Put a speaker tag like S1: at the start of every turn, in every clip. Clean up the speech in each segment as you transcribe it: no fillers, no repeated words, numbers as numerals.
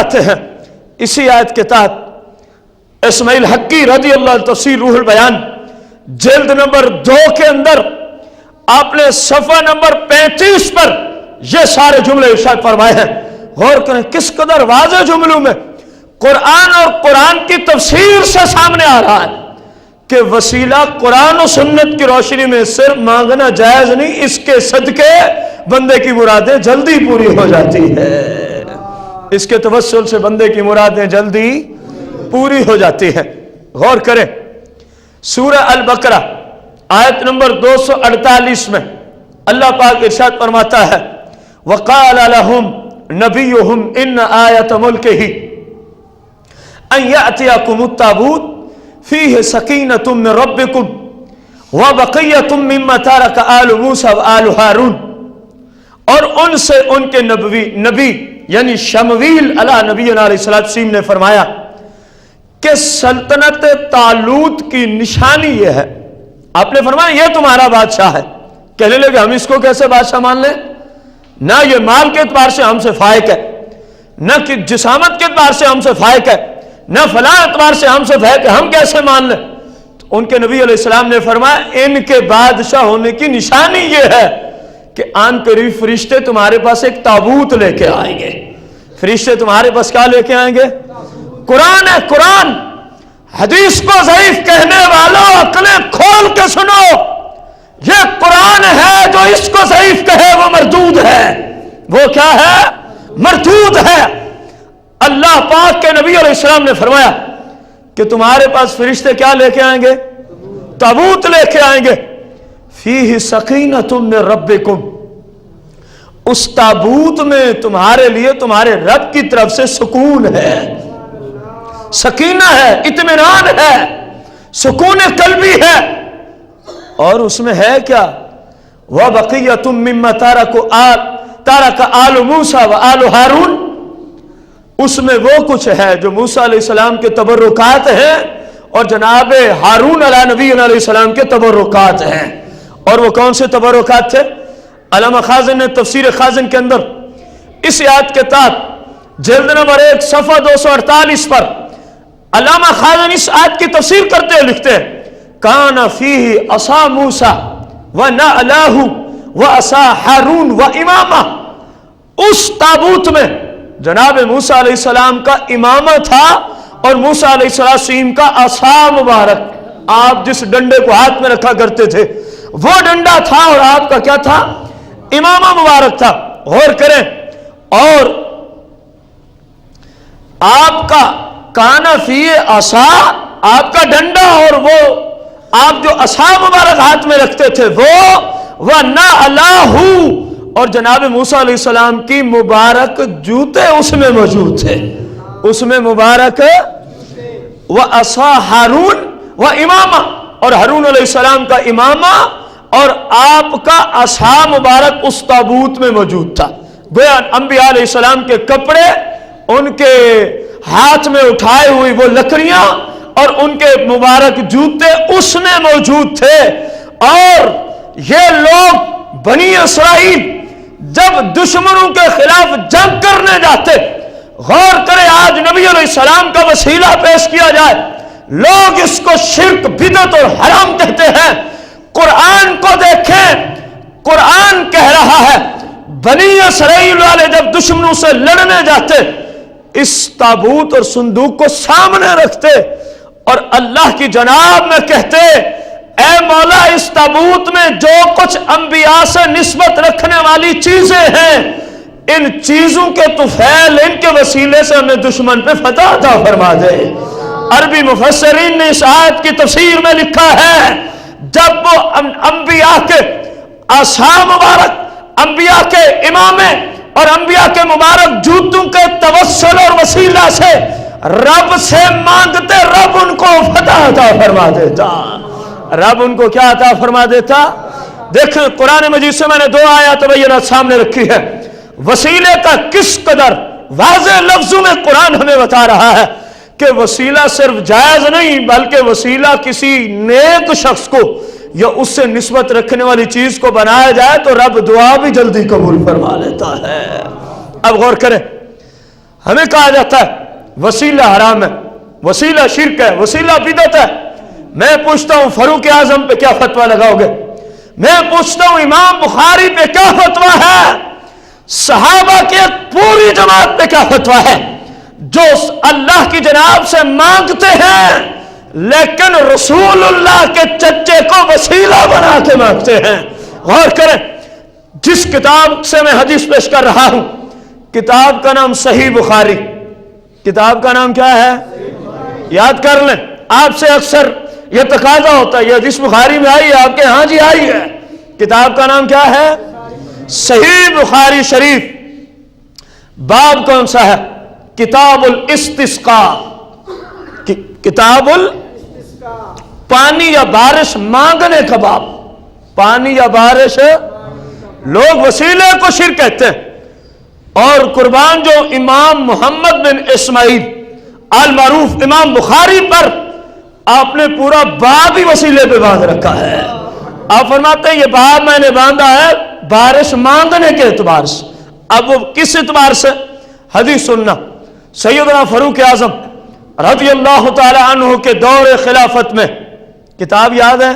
S1: आते हैं। इसी आयत के तहत इस्माइल हक्की रज़ी अल्लाह तफसीर रूहुल बयान जिल्द नंबर 2 के अंदर आपने सफ़ा नंबर 35 पर ये सारे जुमले इरशाद फरमाए हैं। गौर करें किस कदर वाज़ेह जुमलों में कुरान और कुरान की तफसीर से सामने आ रहा है कि वसीला कुरान और सुन्नत की रोशनी में सिर्फ मांगना जायज नहीं, इसके सदके बंदे की मुरादें जल्दी पूरी हो जाती है। इसके तवस्सुल से बंदे की मुरादें जल्दी पूरी हो जाती है। गौर करें सूरह अल बकरा आयत नंबर 248 में अल्लाह पाक इरशाद फरमाता है, वक़ाल लहुम नबियुहुम इन आयत मुल्किही अन यअतियकुमुत ताबूत फीहि सकीनतुम मिन रब्बिकुम व बक़ियतुम मिम्मा तरक आलु मूसा व आलु हारून। और उनसे उनके नबी यानी शमवील अला नबीना अलैहिस्सलाम ने फरमाया कि सल्तनत तालूत की निशानी यह है। आपने फरमाया यह तुम्हारा बादशाह है। कहने लगे हम इसको कैसे बादशाह मान लें, ना ये माल के एतबार से हमसे फायक है, ना कि जिसामत के एतबार से हमसे फायक है, ना फलां एतबार से हमसे फायक है, हम कैसे मान लें। तो उनके नबी अलैहिस्सलाम ने फरमाया इनके बादशाह होने की निशानी यह है कि आन करीब फरिश्ते तुम्हारे पास एक ताबूत लेके आएंगे। फरिश्ते तुम्हारे पास क्या लेके आएंगे? कुरान है। कुरान हदीस को ज़ईफ कहने वालों अक्लें खोल के सुनो, ये कुरान है। जो इसको ज़ईफ कहे वो मरदूद है। वो क्या है? मरदूद है। अल्लाह पाक के नबी अलैहिस्सलाम ने फरमाया कि तुम्हारे पास फरिश्ते क्या लेके आएंगे? ताबूत लेके आएंगे। फीहि सकीनतुम मिन रब्बिकुम, उस ताबूत में तुम्हारे लिए तुम्हारे रब की तरफ से सुकून है, सकीना है, इत्मीनान है, सुकून कल्बी है। और उसमें है क्या? व बक़ियतुम मिम्मा तरक आलु मूसा व आलु हारून, उसमें वो कुछ है जो मूसा अलैहिस्सलाम के तबर्रुकात हैं और जनाब हारून अला नबीना अलैहिस्सलाम के तबर्रुकात हैं। और वो कौन से तबर्रुकात थे? अल्लामा खाज़िन ने तफसीर खाज़िन के अंदर इस आयत के तहत जिल्द नंबर 1 सफ़ा 248 पर अल्लामा खाज़िन इस आयत की तफसीर करते हुए लिखते हैं, काना फीही असा मूसा व नअलाहु व असा हारून व इमामा। उस ताबूत में जनाब मूसा अलैहिस्सलाम का इमामा था और मूसा अलैहिस्सलाम का असा मुबारक, आप जिस डंडे को हाथ में रखा करते थे वो डंडा था और आपका क्या था? इमामा मुबारक था। गौर करें, और आपका काना फी असा, आपका डंडा और वो आप जो असा मुबारक हाथ में रखते थे वो, व ना अलाहू, और जनाब मूसा अलैहिस्सलाम की मुबारक जूते उसमें मौजूद थे, उसमें मुबारक व असा हारून व इमामा, और हारून अलैहिस्सलाम का इमामा और आपका असा मुबारक उस ताबूत में मौजूद था। गोया अंबिया अलैहिस्सलाम के कपड़े, उनके हाथ में उठाए हुई वो लकड़ियां और उनके मुबारक जूते उसमें मौजूद थे। और ये लोग बनी इसराइल जब दुश्मनों के खिलाफ जंग करने जाते, गौर करें आज नबी अलैहिस्सलाम का वसीला पेश किया जाए, लोग इसको शिर्क, बिदअत और हराम कहते हैं। कुरान को देखें, कुरान कह रहा है बनी इसराइल वाले जब दुश्मनों से लड़ने जाते इस ताबूत और संदूक को सामने रखते और अल्लाह की जनाब में कहते, ऐ मौला इस ताबूत में जो कुछ अंबिया से निस्बत रखने वाली चीजें हैं, इन चीजों के तुफैल, इनके वसीले से हमें दुश्मन पे फतह अता फरमा दे। अरबी मुफस्सिरीन ने इस आयत की तफसीर में लिखा है, जब वो अंबिया के आसा मुबारक, अंबिया के इमामे और अंबिया के मुबारक जूतों के तवस्सुल और वसीला से रब से मांगते, रब उनको फतह अता फरमा देता, रब उनको क्या अता फरमा देता। देखिए कुरान मजीद से मैंने 2 आयत बय्यनात सामने रखी है, वसीले का किस कदर वाज़ेह लफ्जों में कुरान हमें बता रहा है कि वसीला सिर्फ जायज नहीं बल्कि वसीला किसी नेक शख्स को या उससे निस्बत रखने वाली चीज को बनाया जाए तो रब दुआ भी जल्दी कबूल फरमा लेता है। अब गौर करें, ہمیں کہا جاتا ہے وسیلہ حرام ہے، وسیلہ شرک ہے، وسیلہ بدعت ہے۔ میں پوچھتا ہوں فاروق اعظم پہ کیا فتویٰ لگاؤ گے؟ میں پوچھتا ہوں امام بخاری پہ کیا فتویٰ ہے؟ صحابہ کی ایک پوری جماعت پہ کیا فتویٰ ہے؟ جو اللہ کی جناب سے مانگتے ہیں لیکن رسول اللہ کے چچے کو وسیلہ بنا کے مانگتے ہیں۔ غور کریں، جس کتاب سے میں حدیث پیش کر رہا ہوں، کتاب کا نام صحیح بخاری، کتاب کا نام کیا ہے؟ یاد کر لیں، آپ سے اکثر یہ تقاضا ہوتا ہے یہ حدیث بخاری میں آئی ہے، آپ کے ہاں جی آئی ہے۔ کتاب کا نام کیا ہے؟ صحیح بخاری شریف۔ باب کون سا ہے؟ کتاب الاستسقاء، کتاب پانی یا بارش مانگنے کا باب۔ پانی یا بارش، لوگ وسیلے کو شرک کہتے ہیں، اور قربان جو امام محمد بن اسماعیل المعروف امام بخاری پر آپ نے پورا باب ہی وسیلے پہ باندھ رکھا ہے۔ آپ فرماتے ہیں یہ باب میں نے باندھا ہے بارش مانگنے کے اعتبار سے۔ اب وہ کس اعتبار سے؟ حدیث سننا۔ سیدنا فاروق اعظم رضی اللہ تعالی عنہ کے دور خلافت میں، کتاب یاد ہے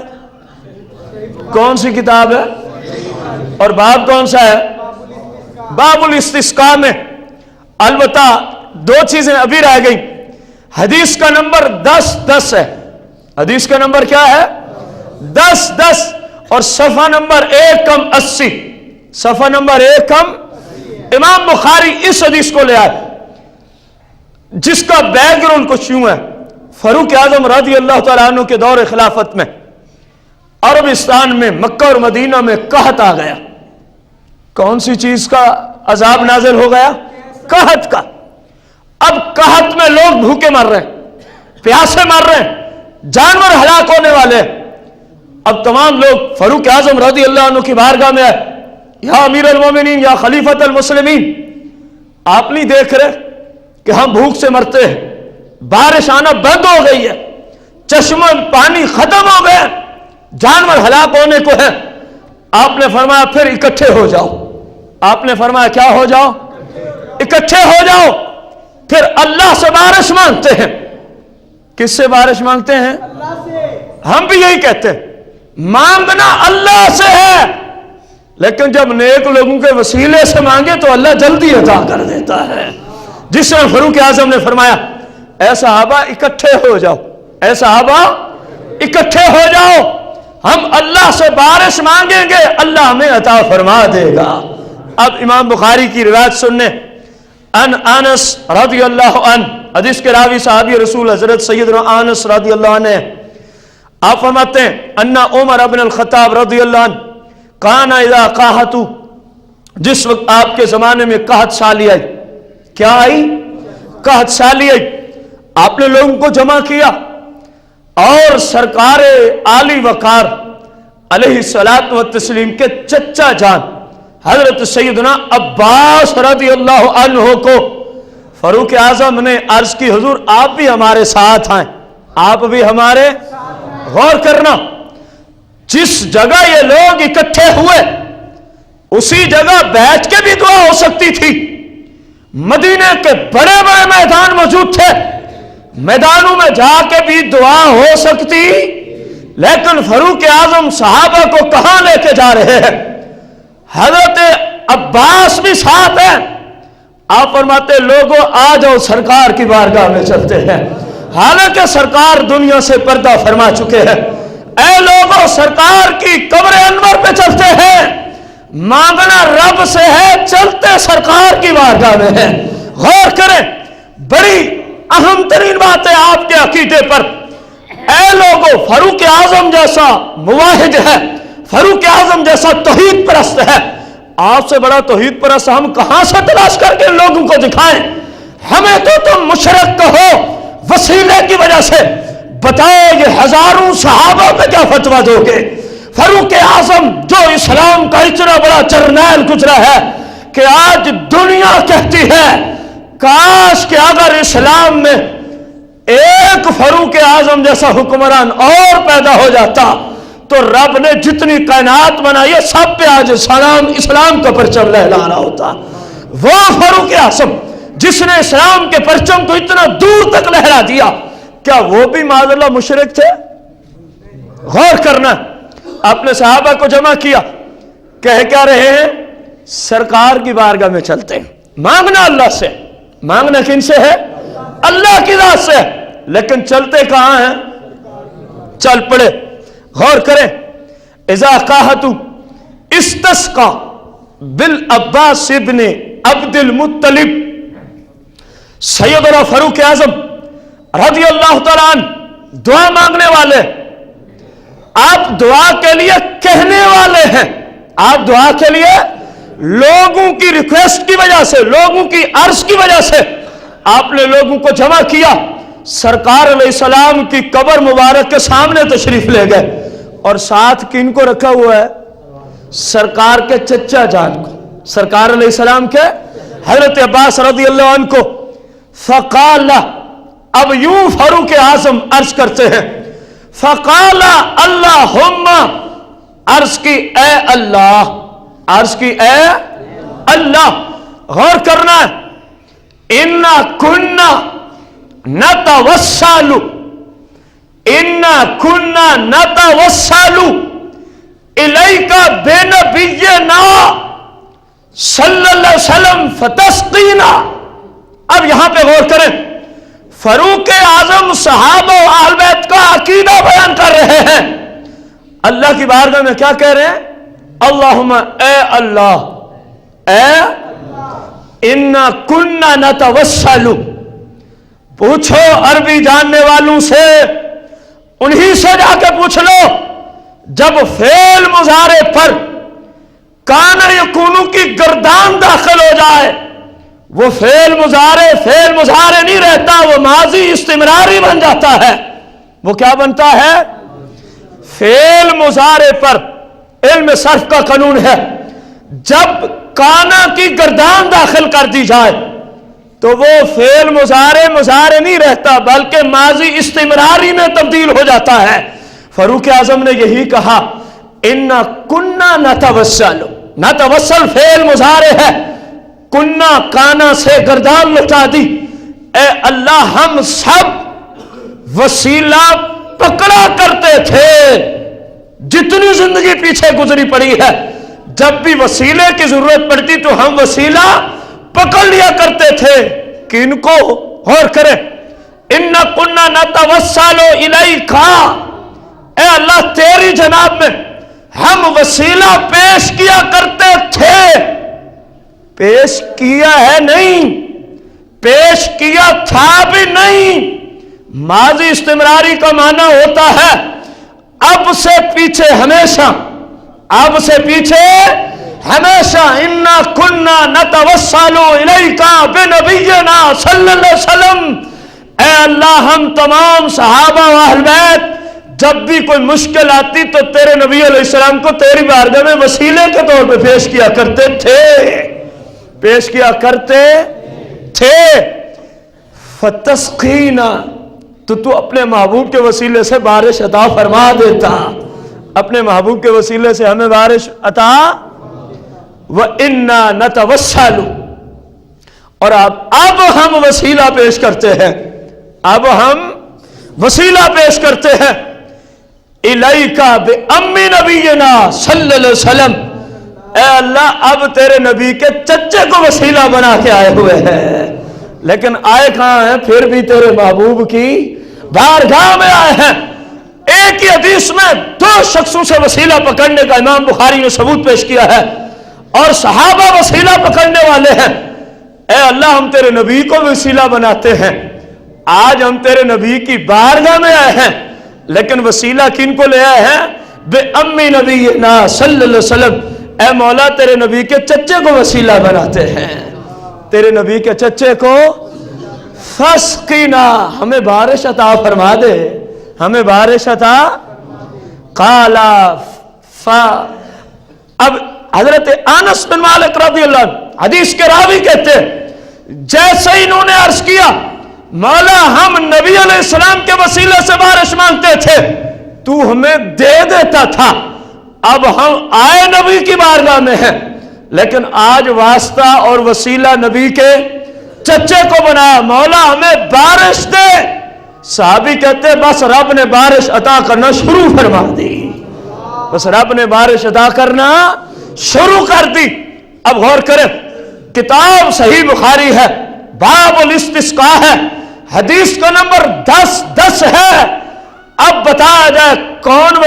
S1: کون سی کتاب ہے اور باب کون سا ہے؟ باب الاستسقاء میں۔ البتہ دو چیزیں ابھی رہ گئی، حدیث کا نمبر 10 ہے، حدیث کا نمبر کیا ہے؟ 10 اور صفحہ نمبر 1 کم 80، صفحہ نمبر 1 کم۔ امام بخاری اس حدیث کو لے آئے جس کا بیک گراؤنڈ کچھ یوں ہے۔ فاروق اعظم رضی اللہ تعالیٰ عنہ کے دور خلافت میں عربستان میں مکہ اور مدینہ میں قحط آ گیا۔ کون سی چیز کا عذاب نازل ہو گیا؟ قحط کا۔ اب قحط میں لوگ بھوکے مر رہے ہیں، پیاسے مر رہے ہیں، جانور ہلاک ہونے والے ہیں۔ اب تمام لوگ فاروق اعظم رضی اللہ عنہ کی بارگاہ میں آئے، یا امیر المومنین یا خلیفۃ المسلمین، آپ نہیں دیکھ رہے کہ ہم بھوک سے مرتے ہیں، بارش آنا بند ہو گئی ہے، چشمہ پانی ختم ہو گئے، جانور ہلاک ہونے کو ہے۔ آپ نے فرمایا پھر اکٹھے ہو جاؤ۔ آپ نے فرمایا کیا ہو جاؤ؟ اکٹھے ہو جاؤ، پھر اللہ سے بارش مانگتے ہیں۔ کس سے بارش مانگتے ہیں؟ اللہ سے۔ ہم بھی یہی کہتے ہیں، مانگنا اللہ سے ہے، لیکن جب نیک لوگوں کے وسیلے سے مانگے تو اللہ جلدی عطا کر دیتا ہے۔ جس طرح فاروق اعظم نے فرمایا اے صحابہ اکٹھے ہو جاؤ، اے صحابہ اکٹھے ہو جاؤ، ہم اللہ سے بارش مانگیں گے، اللہ ہمیں عطا فرما دے گا۔ اب امام بخاری کی روایت سننے، ان انس رضی اللہ عنہ، حدیث کے راوی صحابی رسول حضرت سیدنا انس رضی اللہ عنہ، آپ فرماتے ہیں ان عمر بن الخطاب رضی اللہ عنہ کان اذا قحط، جس وقت آپ کے زمانے میں قحط سالی آئی، کیا آئی؟ قحط سالی آئی، آپ نے لوگوں کو جمع کیا اور سرکار عالی وقار علیہ الصلوۃ والتسلیم کے چچا جان حضرت سیدنا عباس رضی اللہ عنہ کو فاروق اعظم نے عرض کی حضور آپ بھی ہمارے ساتھ آئیں، آپ بھی ہمارے۔ غور کرنا، جس جگہ یہ لوگ اکٹھے ہوئے اسی جگہ بیٹھ کے بھی دعا ہو سکتی تھی۔ مدینے کے بڑے بڑے میدان موجود تھے، میدانوں میں جا کے بھی دعا ہو سکتی، لیکن فاروق اعظم صحابہ کو کہاں لے کے جا رہے ہیں؟ حضرت عباس بھی ساتھ ہیں۔ آپ فرماتے لوگوں آ جاؤ سرکار کی بارگاہ میں چلتے ہیں، حالانکہ سرکار دنیا سے پردہ فرما چکے ہیں۔ اے لوگوں سرکار کی قبر انور پہ چلتے ہیں، مانگنا رب سے ہے، چلتے سرکار کی بارگاہ میں ہے۔ غور کریں، بڑی اہم ترین بات ہے آپ کے عقیدے پر۔ اے لوگوں فاروق اعظم جیسا موحد ہے، فاروق اعظم جیسا توحید پرست ہے، آپ سے بڑا توحید پرست ہم کہاں سے تلاش کر کے لوگوں کو دکھائیں؟ ہمیں تو تم مشرک کہو وسیلے کی وجہ سے، بتاؤ یہ ہزاروں صحابہ پہ کیا فتویٰ دو گے؟ فاروق اعظم جو اسلام کا اتنا بڑا جرنیل گزرا ہے کہ آج دنیا کہتی ہے کاش کہ اگر اسلام میں ایک فاروق اعظم جیسا حکمران اور پیدا ہو جاتا تو رب نے جتنی کائنات بنائی ہے سب پہ آج اسلام کا پرچم لہرا رہا ہوتا۔ وہ فاروق اعظم جس نے اسلام کے پرچم کو اتنا دور تک لہرا دیا، کیا وہ بھی معاذ اللہ مشرک تھے؟ غور کرنا. آپ نے صحابہ کو جمع کیا، کہہ کیا رہے ہیں؟ سرکار کی بارگاہ میں چلتے ہیں. مانگنا اللہ سے، مانگنا کن سے ہے؟ اللہ کی ذات سے. لیکن چلتے کہاں ہیں؟ چل پڑے. غور کریں. اذا قاہتو استسقا بالعباس ابن عبد المطلب، سیدنا فاروق اعظم رضی اللہ تعالیٰ عنہ دعا مانگنے والے. آپ دعا کے لیے کہنے والے ہیں. آپ دعا کے لیے لوگوں کی ریکویسٹ کی وجہ سے، لوگوں کی عرض کی وجہ سے آپ نے لوگوں کو جمع کیا. سرکار علیہ السلام کی قبر مبارک کے سامنے تشریف لے گئے، اور ساتھ کن کو رکھا ہوا ہے؟ سرکار کے چچا جان کو، سرکار علیہ السلام کے حضرت عباس رضی اللہ عنہ کو. فقال، اب یوں فاروق اعظم عرض کرتے ہیں، فقال اللہم، عرض کی اے اللہ، عرض کی اے اللہ. غور کرنا ہے. انا کننا نتوسل، انا کننا نتوسل الیک بنبینا صلی اللہ علیہ وسلم فتسقینا. اب یہاں پہ غور کریں. فاروق اعظم صحابہ و اہل بیت کا عقیدہ بیان کر رہے ہیں. اللہ کی بارگاہ میں کیا کہہ رہے ہیں؟ اللہم، اے اللہ، اے انا کننا نتوسل. پوچھو عربی جاننے والوں سے، انہی سے جا کے پوچھ لو. جب فعل مضارع پر کان یکونو کی گردان داخل ہو جائے، وہ فعل مضارع نہیں رہتا، وہ ماضی استمراری بن جاتا ہے. وہ کیا بنتا ہے؟ فعل مضارع پر علم صرف کا قانون ہے، جب کانا کی گردان داخل کر دی جائے تو وہ فعل مضارع نہیں رہتا، بلکہ ماضی استمراری میں تبدیل ہو جاتا ہے. فاروق اعظم نے یہی کہا، انا کننا نتوسل. نتوسل فعل مضارع ہے، کننا کانا سے گردان لٹا دی. اے اللہ، ہم سب وسیلہ پکڑا کرتے تھے. جتنی زندگی پیچھے گزری پڑی ہے، جب بھی وسیلے کی ضرورت پڑتی تو ہم وسیلہ پکڑ لیا کرتے تھے. کن کو؟ غور کریں. انا کننا نتوسل الیک، اے اللہ تیری جناب میں ہم وسیلہ پیش کیا کرتے تھے. پیش کیا ہے نہیں، پیش کیا تھا بھی نہیں. ماضی استمراری کا معنی ہوتا ہے اب سے پیچھے ہمیشہ، اب سے پیچھے ہمیشہ. انا کننا نتوسل الیک بنبینا صلی اللہ علیہ وسلم. اے اللہ، ہم تمام صحابہ و اہل بیت جب بھی کوئی مشکل آتی تو تیرے نبی علیہ السلام کو تیری بارگاہ میں وسیلے کے طور پہ پیش کیا کرتے تھے، پیش کیا کرتے تھے. فتسقینا، تو اپنے محبوب کے وسیلے سے بارش عطا فرما دیتا. اپنے محبوب کے وسیلے سے ہمیں بارش عطا. وَإِنَّا نَتَوَسَّلُ، اور اب ہم وسیلہ پیش کرتے ہیں، اب ہم وسیلہ پیش کرتے ہیں. الیک بِأَمِّ نَبِيِّنَا صلی اللہ علیہ وسلم. اے اللہ، اب تیرے نبی کے چچے کو وسیلہ بنا کے آئے ہوئے ہیں. لیکن آئے کہاں ہیں؟ پھر بھی تیرے محبوب کی بارگاہ میں آئے ہیں. ایک ہی حدیث میں دو شخصوں سے وسیلہ پکڑنے کا امام بخاری نے ثبوت پیش کیا ہے، اور صحابہ وسیلہ پکڑنے والے ہیں. اے اللہ، ہم تیرے نبی کو وسیلہ بناتے ہیں. آج ہم تیرے نبی کی بارگاہ میں آئے ہیں، لیکن وسیلہ کن کو لے آئے ہیں؟ بے امی نبینا صلی اللہ علیہ وسلم. اے مولا، تیرے نبی کے چچے کو وسیلہ بناتے ہیں، تیرے نبی کے چچے کو. فسقینا، ہمیں بارش عطا فرما دے، ہمیں بارش عطا. قالا اب حضرت انس بن مالک رضی اللہ عنہ حدیث کے راوی کہتے ہیں، جیسے انہوں نے عرض کیا، مولا ہم نبی علیہ السلام کے وسیلے سے بارش مانگتے تھے، تو ہمیں دے دیتا تھا. اب ہم آئے نبی کی بارگاہ میں ہیں، لیکن آج واسطہ اور وسیلہ نبی کے चच्चे को बनाया, मौला हमें बारिश दे। साहबी कहते बस रब ने बारिश अता करना शुरू फरमा दी, बस रब ने बारिश अता करना शुरू कर दी। अब गौर करें, किताब सही बुखारी है, बाबुल इस्तिस्का है, हदीस का नंबर 10 है। अब बताया जाए कौन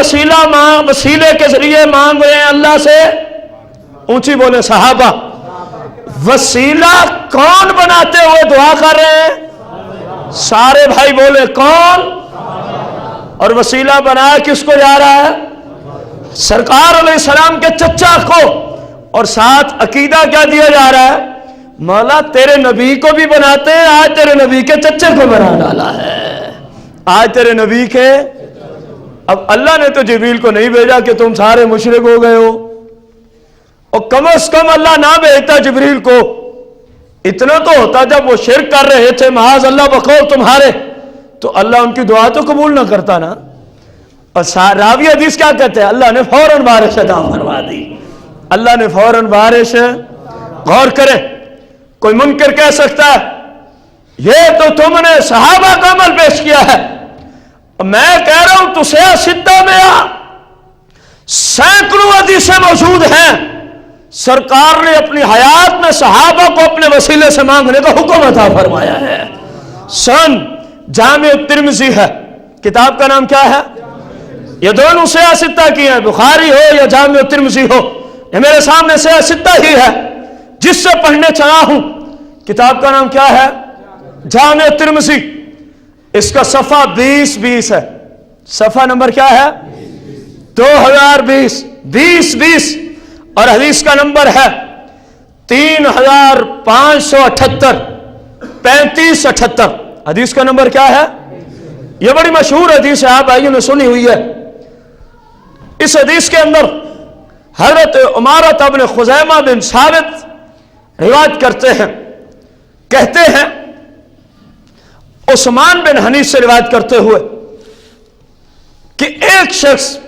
S1: वसीले के जरिए मांग रहे हैं अल्लाह से? ऊंची बोले सहाबा। वसीला कौन बनाते हुए दुआ कर रहे हैं? सारे भाई बोले कौन? और वसीला बनाया किसको जा रहा है? सरकार अलैहिस्सलाम के चचा को। और साथ अकीदा क्या दिया जा रहा है? मौला तेरे नबी को भी बनाते हैं, आज तेरे नबी के चच्चे को बना डाला है, आज तेरे नबी के। अब अल्लाह ने तो जिब्रील को नहीं भेजा कि तुम सारे मुशरिक हो गए हो, और कम से कम अल्लाह ना भेजता जिब्रील को। इतना तो होता जब वो शिरक कर रहे थे महाज अल्लाह बकौल तुम्हारे, तो अल्लाह उनकी दुआ तो कबूल ना करता ना। और रावी हदीस क्या कहते हैं? अल्लाह ने फौरन बारिश अता फरमा दी, अल्लाह ने फौरन बारिश। गौर करें, कोई मुनकर कह सकता है ये तो तुमने सहाबा का अमल पेश किया है। मैं कह रहा हूं तुझे सिद्धा में आ, सैकड़ों हदीसें मौजूद हैं, सरकार ने अपनी हयात में सहाबा को अपने वसीले से मांगने का हुक्म अता फरमाया है। सन जामे तिर्मिज़ी है, किताब का नाम क्या है? ये दोनों सिद्धा की है, बुखारी हो या जामे तिर्मिज़ी हो, ये मेरे सामने सिद्धा ही है जिससे पढ़ने चला हूं। किताब का नाम क्या है? जामे तिर्मिज़ी। इसका सफ़ा 20 है, सफ़ा नंबर क्या है? 2020 20 और हदीस का नंबर है 3578 3578। हदीस का नंबर क्या है? यह बड़ी मशहूर हदीस है, आप भाइयों ने सुनी हुई है। इस हदीस के अंदर हज़रत उमारत इब्न खुज़ैमा बिन साबित रिवायत करते हैं, कहते हैं उस्मान बिन हनीफ से रिवायत करते हुए कि एक शख्स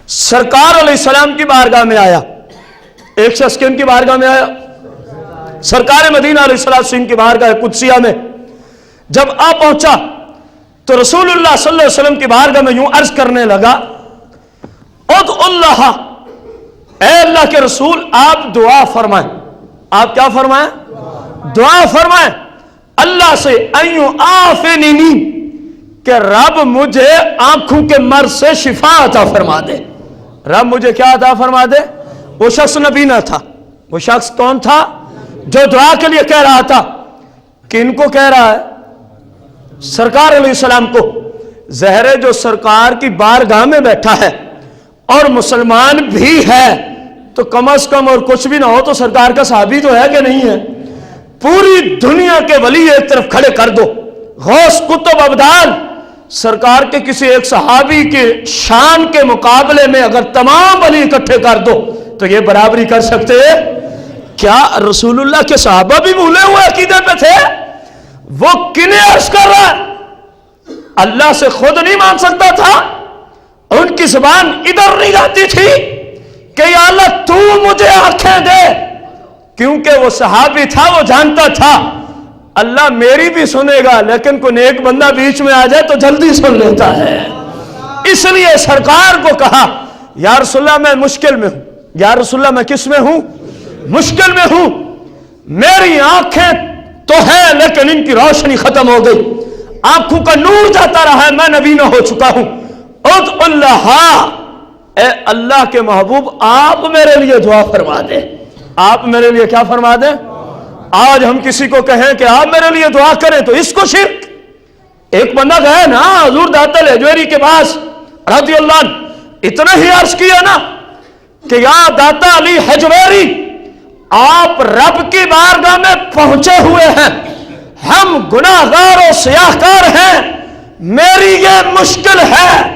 S1: सरकार अलैहिस्सलाम की बारगाह में आया। एक शख्स किन की बारगाह में आया? सरकार मदीना अलैहिस्सलाम की बारगाह कुदसिया में जब आ पहुंचा तो रसूलुल्लाह सल्लल्लाहु अलैहि वसल्लम की बारगाह में यूं अर्ज करने लगा, उद्उल्लाह, ऐ अल्लाह के रसूल आप दुआ फरमाएं। आप क्या फरमाएं? दुआ फरमाएं अल्लाह से, अय्यु आफिनी, कि रब मुझे आंखों के मर्ज से शिफा अता फरमा दे। रब मुझे क्या अता फरमा दे? वो शख्स नबी ना था। वो शख्स कौन था? जो दुआ के लिए कह रहा था। किनको कह रहा है? सरकार अलैहिस्सलाम को। ज़हरे जो सरकार की बारगाह में बैठा है और मुसलमान भी है, तो कम से कम और कुछ भी ना हो तो सरकार का सहाबी तो है कि नहीं है? पूरी दुनिया के वली एक तरफ खड़े कर दो, गौस कुतुब अब्दाल सरकार के किसी एक सहाबी के शान के मुकाबले में अगर तमाम वली इकट्ठे कर दो तो ये बराबरी कर सकते हैं क्या? रसूलुल्लाह के सहाबा भी भूले हुए अकीदे पे थे। वो किन्हें अर्ज कर रहा है? अल्लाह से खुद नहीं मांग सकता था? उनकी जुबान इधर नहीं जाती थी कि या अल्लाह तू मुझे आंखें दे, क्योंकि वो सहाबी था, वो जानता था अल्लाह मेरी भी सुनेगा, लेकिन कोई नेक बंदा बीच में आ जाए तो जल्दी सुन लेता है। इसलिए सरकार को कहा, या रसूलल्लाह मैं मुश्किल में हूं। या रसूलल्लाह मैं किस में हूं? मुश्किल में हूं। मेरी आंखें तो है लेकिन इनकी रोशनी खत्म हो गई, आंखों का नूर जाता रहा है, मैं नबी ना हो चुका हूं। उद्उल्लाह, ए अल्लाह के महबूब आप मेरे लिए दुआ फरमा दे। आप मेरे लिए क्या फरमा दे? आज हम किसी को कहें कि आप मेरे लिए दुआ करें तो इसको शिर्क। एक बंदा गया ना हुजूर दातल हजवेरी के पास रज़ियल्लाहु अन्हु, इतना ही अर्ज किया ना कि या दाता अली हजवेरी, आप रब की बारगाह में पहुंचे हुए हैं, हम गुनाहगार और सियाहकार हैं, मेरी ये मुश्किल है,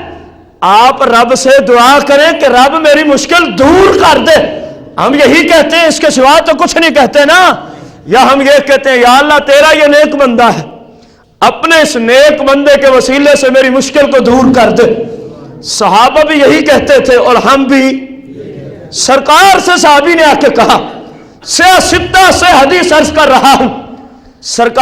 S1: आप रब से दुआ करें कि रब मेरी मुश्किल दूर कर दे। हम यही कहते हैं, इसके सिवा तो कुछ नहीं कहते ना। या हम ये कहते हैं या अल्लाह तेरा ये नेक बंदा है, अपने इस नेक बंदे के वसीले से मेरी मुश्किल को दूर कर दे। सहाबा भी यही कहते थे और हम भी। सरकार से सहाबी ने आके कहा, सियासित्ता से हदीस अर्ज कर रहा हूं सरकार